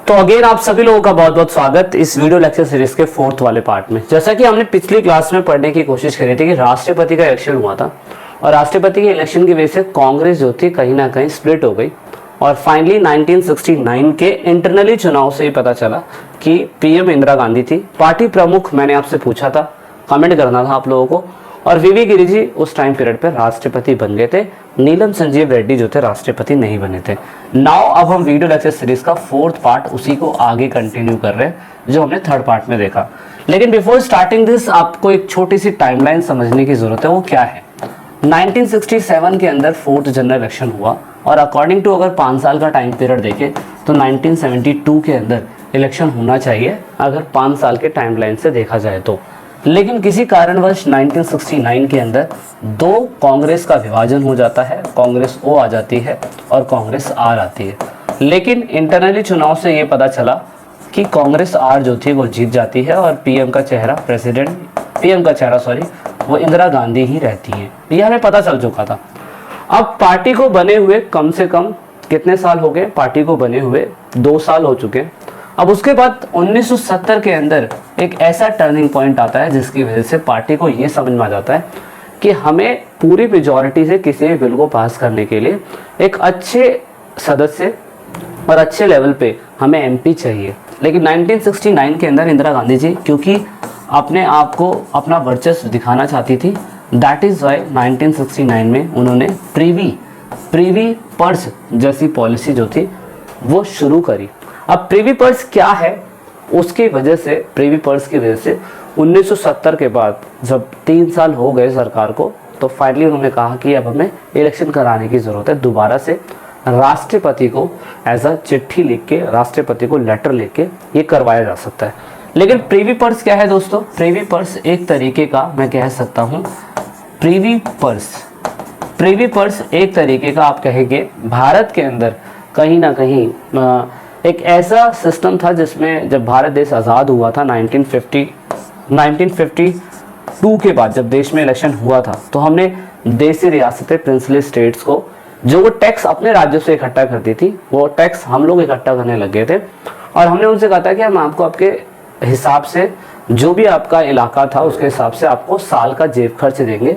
तो अगेन आप सभी लोगों का बहुत बहुत स्वागत इस वीडियो लेक्चर सीरीज के फोर्थ वाले पार्ट में। जैसा कि हमने पिछली क्लास में पढ़ने की कोशिश करी थी कि राष्ट्रपति का इलेक्शन हुआ था और राष्ट्रपति के इलेक्शन की वजह से कांग्रेस जो थी कहीं ना कहीं स्प्लिट हो गई और फाइनली 1969 के इंटरनली चुनाव से ही पता चला कि पीएम इंदिरा गांधी थी। पार्टी प्रमुख मैंने आपसे पूछा था, कमेंट करना था आप लोगों को, और वीवी गिरि जी उस टाइम पीरियड पे राष्ट्रपति बन गए थे। नीलम संजीव रेड्डी जो थे राष्ट्रपति नहीं बने थे। नाउ अब हम वीडियो लेक्चर सीरीज का फोर्थ पार्ट उसी को आगे कंटिन्यू कर रहे हैं जो हमने थर्ड पार्ट में देखा। लेकिन बिफोर स्टार्टिंग दिस आपको एक छोटी सी टाइमलाइन समझने की जरूरत है। वो क्या है? 1967 के अंदर फोर्थ जनरल इलेक्शन हुआ और अकॉर्डिंग टू अगर 5 साल का टाइम पीरियड देखें तो 1972 के अंदर इलेक्शन होना चाहिए अगर 5 साल के टाइमलाइन से देखा जाए तो। लेकिन किसी कारणवश 1969 के अंदर दो कांग्रेस का विभाजन हो जाता है, कांग्रेस ओ आ जाती है और कांग्रेस आर आती है। लेकिन इंटरनली चुनाव से ये पता चला कि कांग्रेस आर जो थी वो जीत जाती है और पीएम का चेहरा वो इंदिरा गांधी ही रहती हैं। ये हमें पता चल चुका था। अब पार्टी को बने हुए कम से कम कितने साल हो गए? पार्टी को बने हुए 2 साल हो चुके हैं। अब उसके बाद 1970 के अंदर एक ऐसा टर्निंग पॉइंट आता है जिसकी वजह से पार्टी को ये समझ में आ जाता है कि हमें पूरी मेजॉरिटी से किसी भी बिल को पास करने के लिए एक अच्छे सदस्य और अच्छे लेवल पे हमें एमपी चाहिए। लेकिन 1969 के अंदर इंदिरा गांधी जी क्योंकि अपने आप को अपना वर्चस्व दिखाना चाहती थी, दैट इज़ वाई 1969 में उन्होंने प्रीवी पर्स जैसी पॉलिसी जो थी वो शुरू करी। अब प्रीवी पर्स क्या है? उसकी वजह से, प्रीवी पर्स की वजह से 1970 के बाद जब 3 साल हो गए सरकार को तो फाइनली उन्होंने कहा कि अब हमें इलेक्शन कराने की ज़रूरत है। दोबारा से राष्ट्रपति को एज अ चिट्ठी लिख के, राष्ट्रपति को लेटर लिख के ये करवाया जा सकता है। लेकिन प्रीवी पर्स क्या है दोस्तों? प्रीवी पर्स एक तरीके का, मैं कह सकता हूँ, प्रीवी पर्स एक तरीके का आप कहेंगे भारत के अंदर कहीं ना कहीं एक ऐसा सिस्टम था जिसमें जब भारत देश आज़ाद हुआ था 1952 के बाद जब देश में इलेक्शन हुआ था तो हमने देसी रियासतें, प्रिंसली स्टेट्स को जो वो टैक्स अपने राज्यों से इकट्ठा करती थी वो टैक्स हम लोग इकट्ठा करने लग गए थे और हमने उनसे कहा था कि हम आपको आपके हिसाब से जो भी आपका इलाका था उसके हिसाब से आपको साल का जेब खर्च देंगे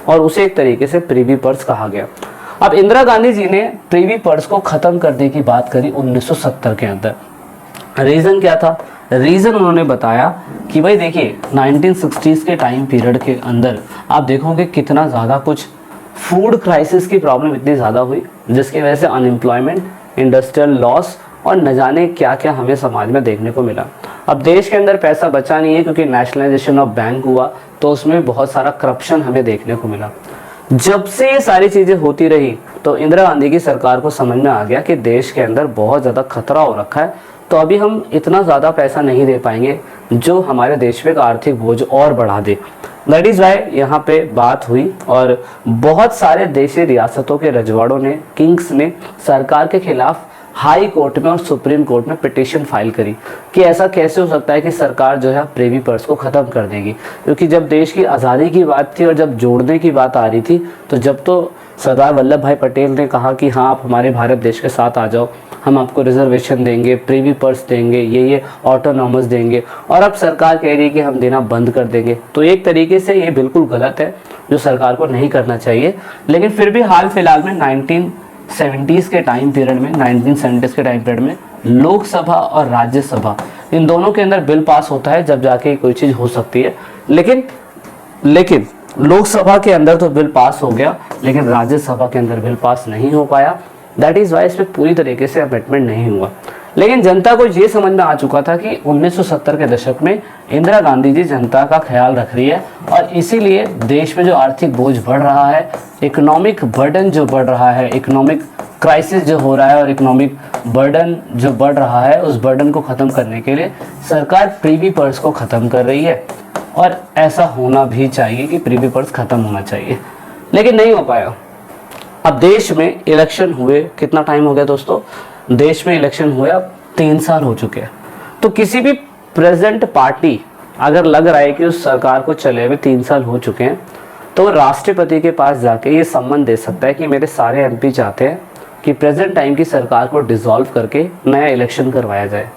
और उसे एक तरीके से प्रीवी पर्स कहा गया। अब इंदिरा गांधी जी ने प्रीवी पर्स को खत्म करने की बात करी 1970 के अंदर। रीज़न क्या था? रीज़न उन्होंने बताया कि भाई देखिए 1960s के टाइम पीरियड के अंदर आप देखोगे कितना ज़्यादा कुछ फूड क्राइसिस की प्रॉब्लम इतनी ज़्यादा हुई जिसकी वजह से अनएम्प्लॉयमेंट, इंडस्ट्रियल लॉस और न जाने क्या क्या हमें समाज में देखने को मिला। अब देश के अंदर पैसा बचा नहीं है क्योंकि नेशनलाइजेशन ऑफ बैंक हुआ तो उसमें बहुत सारा करप्शन हमें देखने को मिला। जब से ये सारी चीज़ें होती रही तो इंदिरा गांधी की सरकार को समझ में आ गया कि देश के अंदर बहुत ज़्यादा खतरा हो रखा है, तो अभी हम इतना ज़्यादा पैसा नहीं दे पाएंगे जो हमारे देश पे आर्थिक बोझ और बढ़ा दे। दैट इज़ वाई यहाँ पे बात हुई और बहुत सारे देशी रियासतों के रजवाड़ों ने, किंग्स ने सरकार के खिलाफ हाई कोर्ट में और सुप्रीम कोर्ट में पिटीशन फाइल करी कि ऐसा कैसे हो सकता है कि सरकार जो है प्रीवी पर्स को ख़त्म कर देगी। क्योंकि जब देश की आज़ादी की बात थी और जब जोड़ने की बात आ रही थी तो जब तो सरदार वल्लभ भाई पटेल ने कहा कि हाँ आप हमारे भारत देश के साथ आ जाओ, हम आपको रिजर्वेशन देंगे, प्रीवी पर्स देंगे, ये ऑटोनॉमस देंगे, और अब सरकार कह रही है कि हम देना बंद कर देंगे। तो एक तरीके से ये बिल्कुल गलत है जो सरकार को नहीं करना चाहिए। लेकिन फिर भी हाल फिलहाल में 1970s के टाइम पीरियड में लोकसभा और राज्यसभा इन दोनों के अंदर बिल पास होता है जब जाके कोई चीज़ हो सकती है। लेकिन लोकसभा के अंदर तो बिल पास हो गया लेकिन राज्यसभा के अंदर बिल पास नहीं हो पाया। दैट इज़ वाई इसमें पूरी तरीके से अमेंडमेंट नहीं हुआ। लेकिन जनता को ये समझ में आ चुका था कि 1970 के दशक में इंदिरा गांधी जी जनता का ख्याल रख रही है और इसीलिए देश में जो आर्थिक बोझ बढ़ रहा है, इकोनॉमिक बर्डन जो बढ़ रहा है, इकोनॉमिक क्राइसिस जो हो रहा है और इकोनॉमिक बर्डन जो बढ़ रहा है, उस बर्डन को ख़त्म करने के लिए सरकार प्रीवी पर्स को ख़त्म कर रही है और ऐसा होना भी चाहिए कि प्रीवी पर्स ख़त्म होना चाहिए। लेकिन नहीं हो पाया। अब देश में इलेक्शन हुए कितना टाइम हो गया दोस्तों? देश में इलेक्शन हुए अब 3 साल हो चुके हैं। तो किसी भी प्रेजेंट पार्टी अगर लग रहा है कि उस सरकार को चले हुए 3 साल हो चुके हैं तो राष्ट्रपति के पास जाके ये सम्मन दे सकता है कि मेरे सारे एमपी चाहते हैं कि प्रेजेंट टाइम की सरकार को डिसॉल्व करके नया इलेक्शन करवाया जाए।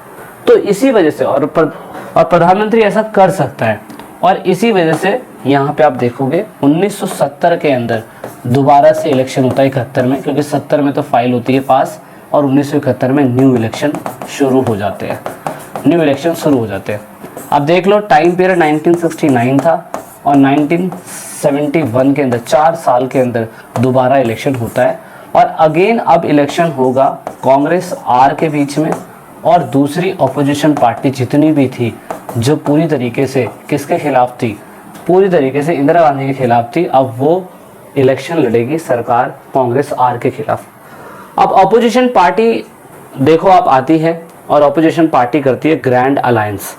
तो इसी वजह से और प्रधानमंत्री ऐसा कर सकता है, और इसी वजह से यहाँ पे आप देखोगे 1970 के अंदर दोबारा से इलेक्शन होता है 71 में, क्योंकि 70 में तो फाइल होती है पास, और 1971 में न्यू इलेक्शन शुरू हो जाते हैं, न्यू इलेक्शन शुरू हो जाते हैं। अब देख लो टाइम पीरियड 1969 था और 1971 के अंदर 4 साल के अंदर दोबारा इलेक्शन होता है, और अगेन अब इलेक्शन होगा कांग्रेस आर के बीच में और दूसरी अपोजिशन पार्टी जितनी भी थी जो पूरी तरीके से किसके खिलाफ थी, पूरी तरीके से इंदिरा गांधी के खिलाफ थी। अब वो इलेक्शन लड़ेगी सरकार कांग्रेस आर के खिलाफ। अब अपोजिशन पार्टी देखो आप आती है और अपोजिशन पार्टी करती है ग्रैंड अलायंस।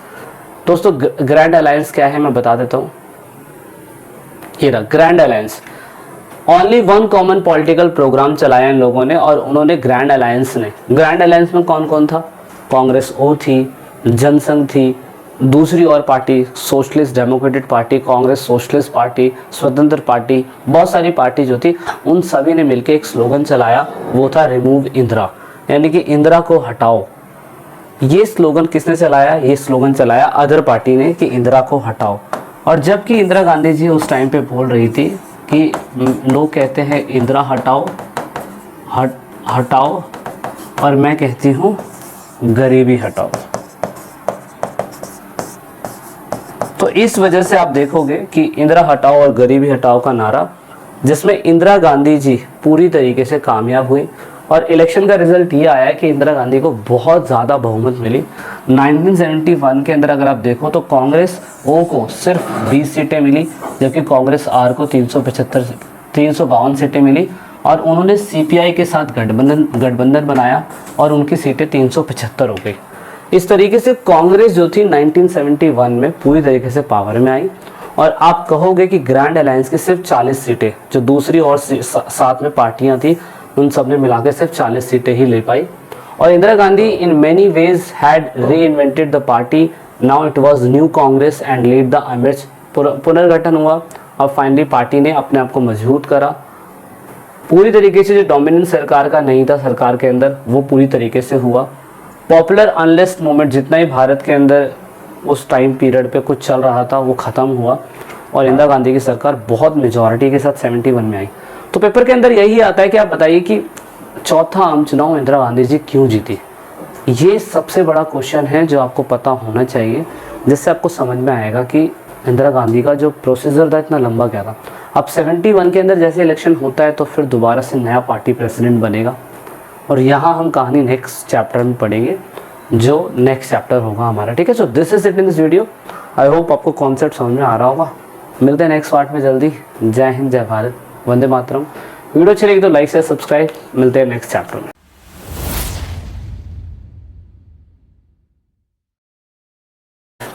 दोस्तों ग्रैंड अलायंस क्या है मैं बता देता हूँ। ये रहा grand alliance. Only one common political program चलाया इन लोगों ने, और उन्होंने ग्रैंड अलायंस ने, ग्रैंड अलायंस में कौन कौन था, कांग्रेस ओ थी, जनसंघ थी, दूसरी और party socialist democratic party, Congress socialist party, स्वतंत्र पार्टी, बहुत सारी पार्टी जो थी, उन सभी ने मिलकर एक स्लोगन चलाया, वो था रिमूव इंदिरा, यानी कि इंदिरा को हटाओ। ये स्लोगन किसने चलाया, ये स्लोगन चलाया अदर पार्टी ने कि इंदिरा को हटाओ। और जबकि इंदिरा गांधी जी उस टाइम पे बोल रही थी कि लोग कहते हैं इंदिरा हटाओ हटाओ, और मैं कहती हूँ गरीबी हटाओ। तो इस वजह से आप देखोगे कि इंदिरा हटाओ और गरीबी हटाओ का नारा, जिसमें इंदिरा गांधी जी पूरी तरीके से कामयाब हुई, और इलेक्शन का रिजल्ट ये आया कि इंदिरा गांधी को बहुत ज़्यादा बहुमत मिली। 1971 के अंदर अगर आप देखो तो कांग्रेस ओ को सिर्फ 20 सीटें मिली, जबकि कांग्रेस आर को 352 सीटें मिली, और उन्होंने सीपीआई के साथ गठबंधन बनाया और उनकी सीटें 375 हो गई। इस तरीके से कांग्रेस जो थी 1971 में पूरी तरीके से पावर में आई, और आप कहोगे कि ग्रैंड अलायंस की सिर्फ 40 सीटें, जो दूसरी और साथ में पार्टियां थी उन सब ने मिलाकर सिर्फ 40 सीटें ही ले पाई। और Indira Gandhi in many ways had reinvented the party, now it was new Congress and lead the अमेज। पुनर्गठन हुआ और फाइनली पार्टी ने अपने आप को मजबूत करा। पूरी तरीके से जो डोमिनेंस सरकार का नहीं था सरकार के अंदर, वो पूरी तरीके से हुआ। पॉपुलर अनलिस्ट मूवमेंट जितना ही भारत के अंदर उस टाइम पीरियड पे कुछ चल रहा था वो ख़त्म हुआ, और इंदिरा गांधी की सरकार बहुत मेजॉरिटी के साथ 71 में आई। तो पेपर के अंदर यही आता है कि आप बताइए कि चौथा आम चुनाव इंदिरा गांधी जी क्यों जीती। ये सबसे बड़ा क्वेश्चन है जो आपको पता होना चाहिए, जिससे आपको समझ में आएगा कि इंदिरा गांधी का जो प्रोसीजर था इतना लंबा क्या था। अब 71 के अंदर जैसे इलेक्शन होता है तो फिर दोबारा से नया पार्टी प्रेसिडेंट बनेगा, और यहाँ हम कहानी नेक्स्ट चैप्टर में पढ़ेंगे, जो नेक्स्ट चैप्टर होगा हमारा। ठीक है, so this is it in this video. I hope आपको कॉन्सेप्ट समझ में आ रहा होगा। मिलते हैं नेक्स्ट पार्ट में जल्दी। जय हिंद, जय भारत, वंदे मातरम। वीडियो अच्छी लगी तो लाइक से सब्सक्राइब। मिलते हैं नेक्स्ट चैप्टर में।